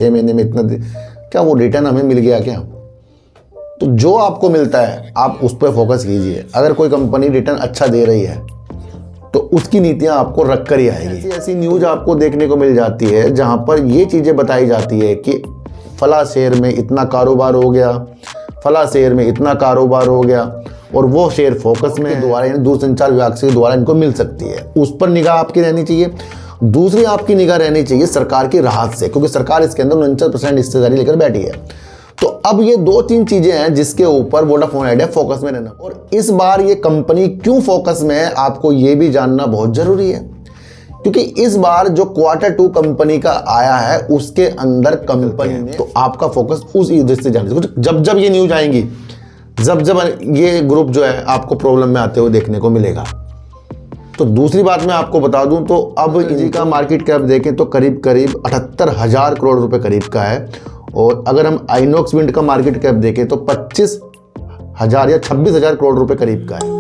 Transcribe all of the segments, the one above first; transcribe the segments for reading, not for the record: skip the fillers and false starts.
महीने में इतना क्या वो रिटर्न हमें मिल गया क्या? तो जो आपको मिलता है आप उस पर फोकस कीजिए। अगर कोई कंपनी रिटर्न अच्छा दे रही है तो उसकी नीतियां आपको रख कर ही आएगी। ऐसी ऐसी न्यूज़ आपको देखने को मिल जाती है जहां पर ये चीज़ें बताई जाती है कि फला शेयर में इतना कारोबार हो गया, फला शेयर में इतना कारोबार हो गया, और वो शेयर फोकस में द्वारा यानी दूरसंचार विभाग से द्वारा इनको मिल सकती है। उस पर निगाह आपकी रहनी चाहिए। दूसरी आपकी निगाह रहनी चाहिए सरकार की राहत से, क्योंकि सरकार इसके अंदर 49% हिस्सेदारी लेकर बैठी है। तो अब ये 2-3 चीजें हैं जिसके ऊपर वोडाफोन आइडिया फोकस में रहना, और इस बार ये कंपनी क्यों फोकस में है आपको ये भी जानना बहुत जरूरी है, क्योंकि इस बार जो Q2 कंपनी का आया है उसके अंदर कंपनी ने तो आपका फोकस उस दृष्टि से जाना। जब जब ये न्यूज आएंगी, जब जब ये ग्रुप जो है आपको प्रॉब्लम में आते हुए देखने को मिलेगा। तो दूसरी बात मैं आपको बता दूं तो अब इनका मार्केट कैप देखें तो करीब करीब 78,000 करोड़ रुपए करीब का है, और अगर हम आइनॉक्स विंड का मार्केट कैप देखें तो 25,000 या 26,000 करोड़ रुपए करीब का है।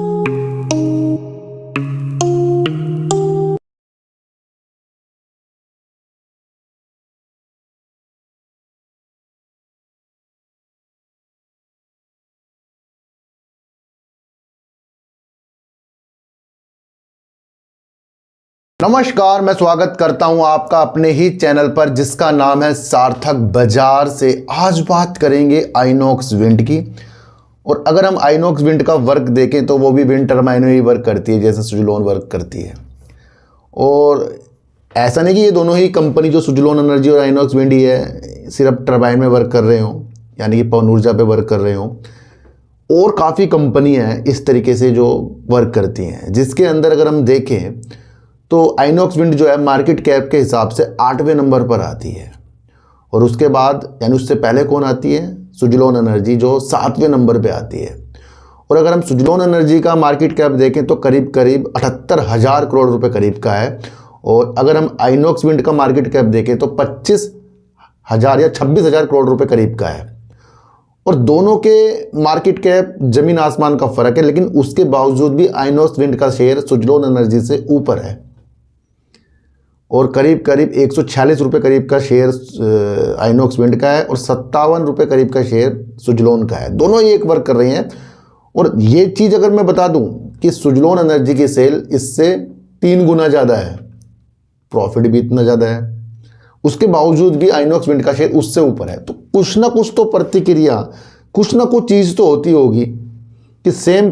नमस्कार, मैं स्वागत करता हूं आपका अपने ही चैनल पर जिसका नाम है सार्थक बाजार से। आज बात करेंगे आइनॉक्स विंड की। और अगर हम आइनॉक्स विंड का वर्क देखें तो वो भी विंड टर्बाइन में ही वर्क करती है जैसे सुजलोन वर्क करती है। और ऐसा नहीं कि ये दोनों ही कंपनी जो सुजलोन एनर्जी और आइनॉक्स विंड ही है सिर्फ टर्बाइन में वर्क कर रहे हों, यानी कि पवन ऊर्जा पे वर्क कर रहे हों। और काफ़ी कंपनी हैं इस तरीके से जो वर्क करती हैं, जिसके अंदर अगर हम देखें तो आइनॉक्स विंड जो है मार्केट कैप के हिसाब से 8वें नंबर पर आती है। और उसके बाद यानी उससे पहले कौन आती है? सुजलोन एनर्जी जो 7वें नंबर पे आती है। और अगर हम सुजलोन एनर्जी का मार्केट कैप देखें तो करीब करीब 78,000 करोड़ रुपए करीब का है। और अगर हम आइनॉक्स विंड का मार्केट कैप देखें तो 25,000 या 26,000 करोड़ रुपए करीब का है। और दोनों के मार्केट कैप जमीन आसमान का फर्क है, लेकिन उसके बावजूद भी आइनॉक्स विंड का शेयर सुजलोन एनर्जी से ऊपर है। और करीब करीब 146 रुपये करीब का शेयर आइनॉक्स विंड का है और 57 रुपये करीब का शेयर सुजलोन का है। दोनों ही एक वर्क कर रही हैं। और ये चीज़ अगर मैं बता दूं कि सुजलोन एनर्जी की सेल इससे 3 गुना ज़्यादा है, प्रॉफिट भी इतना ज़्यादा है, उसके बावजूद भी आइनॉक्स विंड का शेयर उससे ऊपर है। तो कुछ ना कुछ तो प्रतिक्रिया, कुछ ना कुछ चीज़ तो होती होगी कि सेम